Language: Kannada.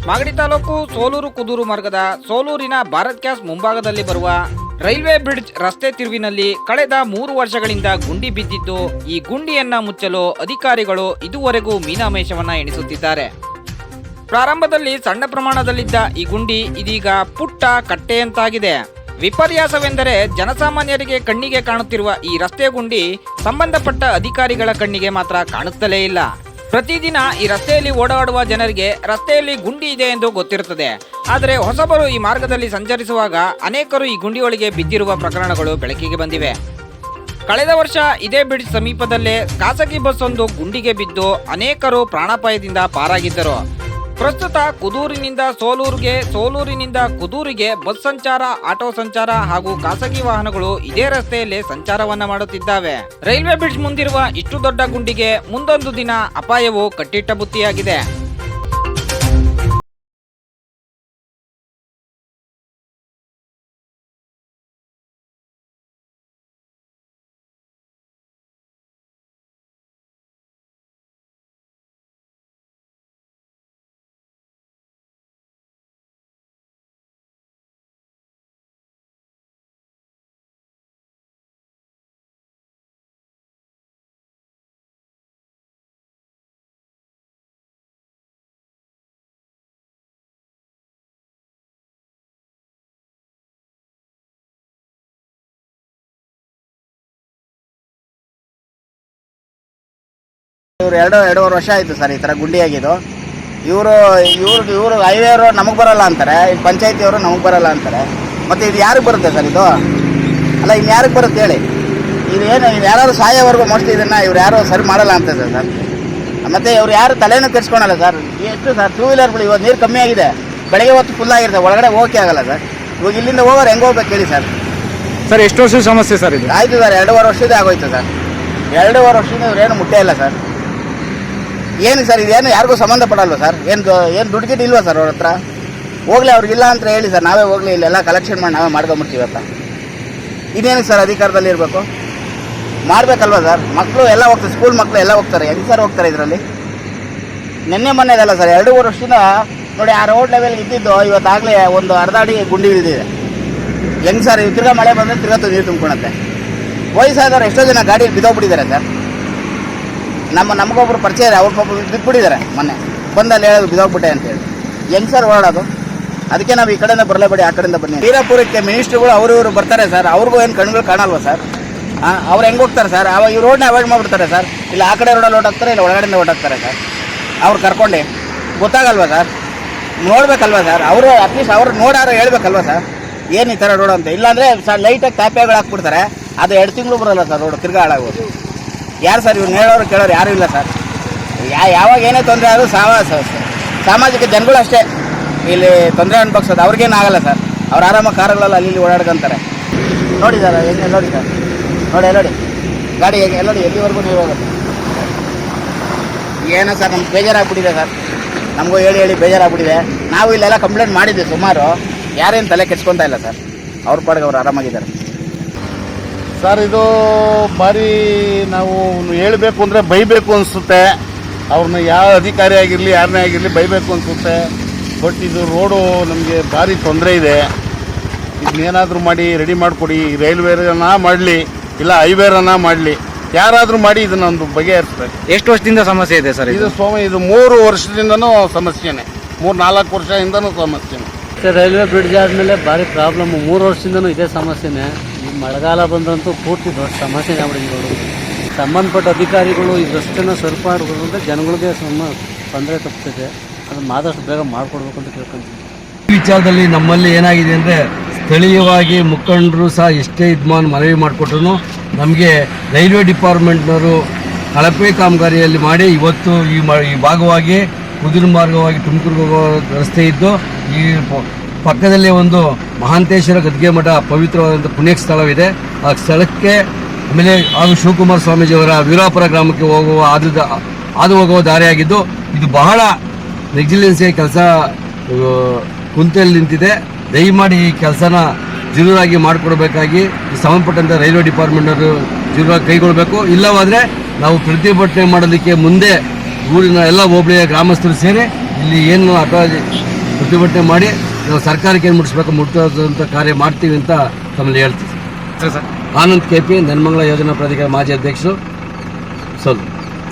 ಮಾಗಡಿ ತಾಲೂಕು ಸೋಲೂರು ಕುದೂರು ಮಾರ್ಗದ ಸೋಲೂರಿನ ಭಾರತ್ ಗ್ಯಾಸ್ ಮುಂಭಾಗದಲ್ಲಿ ಬರುವ ರೈಲ್ವೆ ಬ್ರಿಡ್ಜ್ ರಸ್ತೆ ತಿರುವಿನಲ್ಲಿ ಕಳೆದ 3 ವರ್ಷಗಳಿಂದ ಗುಂಡಿ ಬಿದ್ದಿದ್ದು, ಈ ಗುಂಡಿಯನ್ನ ಮುಚ್ಚಲು ಅಧಿಕಾರಿಗಳು ಇದುವರೆಗೂ ಮೀನಾಮೇಷವನ್ನ ಎಣಿಸುತ್ತಿದ್ದಾರೆ. ಪ್ರಾರಂಭದಲ್ಲಿ ಸಣ್ಣ ಪ್ರಮಾಣದಲ್ಲಿದ್ದ ಈ ಗುಂಡಿ ಇದೀಗ ಪುಟ್ಟ ಕಟ್ಟೆಯಂತಾಗಿದೆ. ವಿಪರ್ಯಾಸವೆಂದರೆ ಜನಸಾಮಾನ್ಯರಿಗೆ ಕಣ್ಣಿಗೆ ಕಾಣುತ್ತಿರುವ ಈ ರಸ್ತೆ ಗುಂಡಿ ಸಂಬಂಧಪಟ್ಟ ಅಧಿಕಾರಿಗಳ ಕಣ್ಣಿಗೆ ಮಾತ್ರ ಕಾಣುತ್ತಲೇ ಇಲ್ಲ. ಪ್ರತಿದಿನ ಈ ರಸ್ತೆಯಲ್ಲಿ ಓಡಾಡುವ ಜನರಿಗೆ ರಸ್ತೆಯಲ್ಲಿ ಗುಂಡಿ ಇದೆ ಎಂದು ಗೊತ್ತಿರುತ್ತದೆ. ಆದರೆ ಹೊಸಬರು ಈ ಮಾರ್ಗದಲ್ಲಿ ಸಂಚರಿಸುವಾಗ ಅನೇಕರು ಈ ಗುಂಡಿಯೊಳಗೆ ಬಿದ್ದಿರುವ ಪ್ರಕರಣಗಳು ಬೆಳಕಿಗೆ ಬಂದಿವೆ. ಕಳೆದ ವರ್ಷ ಇದೇ ಬ್ರಿಡ್ಜ್ ಸಮೀಪದಲ್ಲೇ ಖಾಸಗಿ ಬಸ್ ಒಂದು ಗುಂಡಿಗೆ ಬಿದ್ದು ಅನೇಕರು ಪ್ರಾಣಾಪಾಯದಿಂದ ಪಾರಾಗಿದ್ದರು. ಪ್ರಸ್ತುತ ಕುದೂರಿನಿಂದ ಸೋಲೂರಿಗೆ, ಸೋಲೂರಿನಿಂದ ಕುದೂರಿಗೆ ಬಸ್ ಸಂಚಾರ, ಆಟೋ ಸಂಚಾರ ಹಾಗೂ ಖಾಸಗಿ ವಾಹನಗಳು ಇದೇ ರಸ್ತೆಯಲ್ಲಿ ಸಂಚಾರವನ್ನ ಮಾಡುತ್ತಿದ್ದಾವೆ. ರೈಲ್ವೆ ಬ್ರಿಡ್ಜ್ ಮುಂದಿರುವ ಇಷ್ಟು ದೊಡ್ಡ ಗುಂಡಿಗೆ ಮುಂದೊಂದು ದಿನ ಅಪಾಯವು ಕಟ್ಟಿಟ್ಟ ಬುತ್ತಿಯಾಗಿದೆ. ಇವರು ಎರಡೂವರೆ ವರ್ಷ ಆಯಿತು ಸರ್ ಈ ಥರ ಗುಂಡಿಯಾಗಿದ್ದು. ಇವರು ಹೈವೇ ಅವರು ನಮಗೆ ಬರೋಲ್ಲ ಅಂತಾರೆ, ಇಲ್ಲಿ ಪಂಚಾಯತಿಯವರು ನಮಗೆ ಬರೋಲ್ಲ ಅಂತಾರೆ. ಮತ್ತು ಇದು ಯಾರಿಗೆ ಬರುತ್ತೆ ಸರ್ ಇದು? ಅಲ್ಲ, ಇನ್ನು ಯಾರಿಗೆ ಬರುತ್ತೆ ಹೇಳಿ? ಇದು ಯಾರು ಸಾಯೋವರೆಗೂ ಮೋಸ್ಟ್ಲಿ ಇದನ್ನು ಇವ್ರು ಯಾರು ಸರಿ ಮಾಡಲ್ಲ ಅಂತ ಸರ್. ಮತ್ತು ಇವ್ರು ಯಾರು ತಲೆನೂ ಕೆಡ್ಸ್ಕೊಳಲ್ಲ ಸರ್. ಎಷ್ಟು ಸರ್ ಟೂ ವೀಲರ್ಗಳು ಇವತ್ತು ನೀರು ಕಮ್ಮಿ ಆಗಿದೆ, ಬೆಳಗ್ಗೆ ಹೊತ್ತು ಫುಲ್ ಆಗಿರುತ್ತೆ, ಒಳಗಡೆ ಹೋಗಕ್ಕೆ ಆಗಲ್ಲ ಸರ್. ಇವಾಗ ಇಲ್ಲಿಂದ ಹೋಗೋರು ಹೆಂಗೆ ಹೋಗ್ಬೇಕು ಹೇಳಿ ಸರ್? ಸರ್ ಎಷ್ಟು ವರ್ಷದ ಸಮಸ್ಯೆ ಸರ್ ಇದು? ಆಯಿತು ಸರ್, 2.5 ವರ್ಷದ ಆಗೋಯ್ತು ಸರ್. 2.5 ವರ್ಷದಿಂದ ಇವ್ರೇನು ಮುಟ್ಟೇ ಇಲ್ಲ ಸರ್. ಏನು ಸರ್ ಇದೇನು ಯಾರಿಗೂ ಸಂಬಂಧಪಡಲ್ವ ಸರ್? ಏನು ದುಡ್ಡು ಗಿಟ್ಟು ಇಲ್ವಾ ಸರ್ ಅವ್ರ ಹತ್ರ? ಹೋಗ್ಲಿ, ಅವ್ರಿಗಿಲ್ಲ ಅಂತ ಹೇಳಿ ಸರ್, ನಾವೇ ಹೋಗ್ಲಿ, ಇಲ್ಲೆಲ್ಲ ಕಲೆಕ್ಷನ್ ಮಾಡಿ ನಾವೇ ಮಾಡ್ಕೊಂಬಿಡ್ತೀವಿ ಅಂತ. ಇದೇನು ಸರ್ ಅಧಿಕಾರದಲ್ಲಿ ಇರಬೇಕು? ಮಾಡಬೇಕಲ್ವ ಸರ್? ಮಕ್ಕಳು ಎಲ್ಲ ಹೋಗ್ತಾರೆ, ಸ್ಕೂಲ್ ಮಕ್ಕಳು ಎಲ್ಲ ಹೋಗ್ತಾರೆ, ಹೆಂಗೆ ಸರ್ ಹೋಗ್ತಾರೆ ಇದರಲ್ಲಿ? ನಿನ್ನೆ ಮೊನ್ನೆದಲ್ಲ ಸರ್, 2.5 ವರ್ಷದಿಂದ ನೋಡಿ ಆ ರೋಡ್ ಲೆವೆಲ್ಗೆ ಇದ್ದಿದ್ದು ಇವತ್ತಾಗಲೇ ಒಂದು ಅರ್ಧ ಅಡಿ ಗುಂಡಿ ಇಳಿದಿದೆ. ಹೆಂಗೆ ಸರ್? ತಿರ್ಗಾ ಮಳೆ ಬಂದರೆ ತಿರ್ಗಾ ನೀರು ತುಂಬ್ಕೊಳತ್ತೆ. ವಯಸ್ಸಾದವ್ರು ಎಷ್ಟೋ ಜನ ಗಾಡಿಯಲ್ಲಿ ಬಿದ್ದೋಗ್ಬಿಟ್ಟಿದ್ದಾರೆ ಸರ್. ನಮಗೊಬ್ರು ಪರಿಚಯ ಇದೆ, ಅವ್ರ ಪಾಪ ಬಿದ್ದುಬಿಟ್ಟಿದ್ದಾರೆ ಮೊನ್ನೆ ಬಂದಲ್ಲಿ ಹೇಳೋದು ಬಿದ್ದೋಗ್ಬಿಟ್ಟೆ ಅಂತೇಳಿ. ಹೆಂಗೆ ಸರ್ ಓಡಾಡೋದು? ಅದಕ್ಕೆ ನಾವು ಈ ಕಡೆಯಿಂದ ಬರಲೇಬೇಡಿ, ಆ ಕಡೆಯಿಂದ ಬನ್ನಿ. ವೀರಪುರಕ್ಕೆ ಮಿನಿಸ್ಟ್ರುಗಳು ಅವರು ಬರ್ತಾರೆ ಸರ್, ಅವ್ರಿಗೂ ಏನು ಕಣ್ಗಳು ಕಾಣಲ್ವ ಸರ್? ಅವ್ರು ಹೆಂಗೆ ಹೋಗ್ತಾರೆ ಸರ್? ಅವಾಗ ಈ ರೋಡ್ನ ಅವಾಯ್ಡ್ ಮಾಡಿಬಿಡ್ತಾರೆ ಸರ್. ಇಲ್ಲ ಆ ಕಡೆ ರೋಡಲ್ಲಿ ಓಡಾಕ್ತಾರೆ, ಇಲ್ಲ ಒಳಗಡೆಯಿಂದ ಓಡಾಕ್ತಾರೆ ಸರ್. ಅವ್ರು ಕರ್ಕೊಂಡು ಗೊತ್ತಾಗಲ್ವ ಸರ್? ನೋಡ್ಬೇಕಲ್ವ ಸರ್? ಅವರು ಅಟ್ಲೀಸ್ಟ್ ಅವ್ರು ನೋಡಾರು ಹೇಳ್ಬೇಕಲ್ವ ಸರ್ ಏನು ಈ ಥರ ರೋಡ್ ಅಂತ? ಇಲ್ಲಾಂದರೆ ಸರ್ ಲೈಟಾಗಿ ಟ್ಯಾಪೆಗಳು ಹಾಕ್ಬಿಡ್ತಾರೆ, ಅದು 2 ತಿಂಗಳು ಬರೋಲ್ಲ ಸರ್ ರೋಡ್, ತಿರ್ಗಾ ಹಾಳಾಗೋದು. ಯಾರು ಸರ್ ಇವ್ರು ಹೇಳೋರು ಕೇಳೋರು ಯಾರೂ ಇಲ್ಲ ಸರ್. ಯಾವಾಗ ಏನೇ ತೊಂದರೆ ಆದರೂ ಸಾಮಾಜಿಕ ಜನಗಳು ಅಷ್ಟೇ ಇಲ್ಲಿ ತೊಂದರೆ ಅನ್ಭವಿಸೋದು, ಅವ್ರಿಗೇನಾಗಲ್ಲ ಸರ್. ಅವ್ರು ಆರಾಮಾಗಿ ಕಾರುಗಳೆಲ್ಲ ಅಲ್ಲಿ ಓಡಾಡ್ಕೊಂತಾರೆ. ನೋಡಿ ಸರ್, ಹೆಂಗೆ ನೋಡಿ ಸರ್, ನೋಡಿ ಗಾಡಿ ಹೇಗೆ ನೋಡಿ, ಎಲ್ಲಿವರೆಗೂ ನೀವು ಹೋಗುತ್ತೆ. ಏನೋ ಸರ್ ನಮ್ಗೆ ಬೇಜಾರಾಗ್ಬಿಟ್ಟಿದೆ ಸರ್, ನಮಗೂ ಹೇಳಿ ಬೇಜಾರಾಗ್ಬಿಟ್ಟಿದೆ. ನಾವು ಇಲ್ಲೆಲ್ಲ ಕಂಪ್ಲೇಂಟ್ ಮಾಡಿದ್ವಿ ಸುಮಾರು, ಯಾರೇನು ತಲೆ ಕೆಡ್ಸ್ಕೊತಾ ಇಲ್ಲ ಸರ್. ಅವ್ರ ಪಾಡಿಗೆ ಅವ್ರು ಆರಾಮಾಗಿದ್ದಾರೆ ಸರ್. ಇದು ಭಾರಿ ನಾವು ಹೇಳಬೇಕು ಅಂದರೆ ಬೈಬೇಕು ಅನಿಸುತ್ತೆ ಅವ್ರನ್ನ. ಯಾವ ಅಧಿಕಾರಿ ಆಗಿರಲಿ ಯಾರನ್ನೇ ಆಗಿರಲಿ ಬೈಬೇಕು ಅನಿಸುತ್ತೆ. ಬಟ್ ಇದು ರೋಡು ನಮಗೆ ಭಾರಿ ತೊಂದರೆ ಇದೆ. ಇದನ್ನೇನಾದರೂ ಮಾಡಿ ರೆಡಿ ಮಾಡಿಕೊಡಿ. ರೈಲ್ವೇರನ್ನ ಮಾಡಲಿ, ಇಲ್ಲ ಹೈವೇರನ್ನ ಮಾಡಲಿ, ಯಾರಾದರೂ ಮಾಡಿ ಇದನ್ನ ಒಂದು ಬಗೆಹರಿಸ್ಬೇಕು. ಎಷ್ಟು ವರ್ಷದಿಂದ ಸಮಸ್ಯೆ ಇದೆ ಸರ್ ಇದು? ಇದು 3 ವರ್ಷದಿಂದನೂ ಸಮಸ್ಯೆನೇ, 3-4 ವರ್ಷದಿಂದನೂ ಸಮಸ್ಯೆನೇ ಸರ್. ರೈಲ್ವೆ ಬ್ರಿಡ್ಜ್ ಆದಮೇಲೆ ಭಾರಿ ಪ್ರಾಬ್ಲಮ್ಮು. 3 ವರ್ಷದಿಂದನೂ ಇದೇ ಸಮಸ್ಯೆನೇ. ಈ ಮಳೆಗಾಲ ಬಂದ್ರಂತೂ ಪೂರ್ತಿ ದೊಡ್ಡ ಸಮಸ್ಯೆನೇ ಆಗ್ಬಿಟ್ಟಿದೆ. ಸಂಬಂಧಪಟ್ಟ ಅಧಿಕಾರಿಗಳು ಈ ರಸ್ತೆನ ಸರಿಪಡಿಸೋದು ಅಂದರೆ ಜನಗಳಿಗೆ ತೊಂದರೆ ತಪ್ಪಿದೆ. ಅದನ್ನು ಆದಷ್ಟು ಬೇಗ ಮಾಡಿಕೊಡ್ಬೇಕು ಅಂತ ಕೇಳ್ಕೊಂತೀವಿ. ಈ ವಿಚಾರದಲ್ಲಿ ನಮ್ಮಲ್ಲಿ ಏನಾಗಿದೆ ಅಂದರೆ, ಸ್ಥಳೀಯವಾಗಿ ಮುಖಂಡರು ಸಹ ಎಷ್ಟೇ ಮನವಿ ಮಾಡಿಕೊಟ್ರು ನಮಗೆ ರೈಲ್ವೆ ಡಿಪಾರ್ಟ್ಮೆಂಟ್ನವರು ಕಳಪೆ ಕಾಮಗಾರಿಯಲ್ಲಿ ಮಾಡಿ ಇವತ್ತು ಈ ಭಾಗವಾಗಿ ಕುದುರೆ ಮಾರ್ಗವಾಗಿ ತುಮಕೂರಿಗೆ ಹೋಗೋ ರಸ್ತೆ ಇದ್ದು, ಈ ಪಕ್ಕದಲ್ಲೇ ಒಂದು ಮಹಾಂತೇಶ್ವರ ಗದ್ಗೆ ಮಠ ಪವಿತ್ರವಾದಂಥ ಪುಣ್ಯ ಸ್ಥಳವಿದೆ. ಆ ಸ್ಥಳಕ್ಕೆ ಆಮೇಲೆ ಹಾಗೂ ಶಿವಕುಮಾರ ಸ್ವಾಮೀಜಿಯವರ ವೀರಾಪುರ ಗ್ರಾಮಕ್ಕೆ ಹಾದು ಹೋಗುವ ದಾರಿಯಾಗಿದ್ದು, ಇದು ಬಹಳ ನೆಗ್ಲಿಜೆನ್ಸಿ ಕೆಲಸ ಕುಂತಲ್ಲಿ ನಿಂತಿದೆ. ದಯಮಾಡಿ ಈ ಕೆಲಸನ ಜರೂರಾಗಿ ಮಾಡಿಕೊಡ್ಬೇಕಾಗಿ ಸಂಬಂಧಪಟ್ಟಂಥ ರೈಲ್ವೆ ಡಿಪಾರ್ಟ್ಮೆಂಟವರು ಜರೂರಾಗಿ ಕೈಗೊಳ್ಳಬೇಕು. ಇಲ್ಲವಾದರೆ ನಾವು ಪ್ರತಿಭಟನೆ ಮಾಡೋದಕ್ಕೆ ಮುಂದೆ ಊರಿನ ಎಲ್ಲ ಹೋಬಳಿಯ ಗ್ರಾಮಸ್ಥರು ಸೇರಿ ಇಲ್ಲಿ ಏನು ಪ್ರತಿಭಟನೆ ಮಾಡಿ ನಾವು ಸರ್ಕಾರಕ್ಕೆ ಏನು ಮುಟ್ಟಿಸುವಂಥ ಕಾರ್ಯ ಮಾಡ್ತೀವಿ ಅಂತ ತಮ್ಮಲ್ಲಿ ಹೇಳ್ತೀವಿ. ಸರ್ ಆನಂದ್ KP ನೆನ್ಮಂಗಲ ಯೋಜನಾ ಪ್ರಾಧಿಕಾರ ಮಾಜಿ ಅಧ್ಯಕ್ಷರು ಸೋಲು.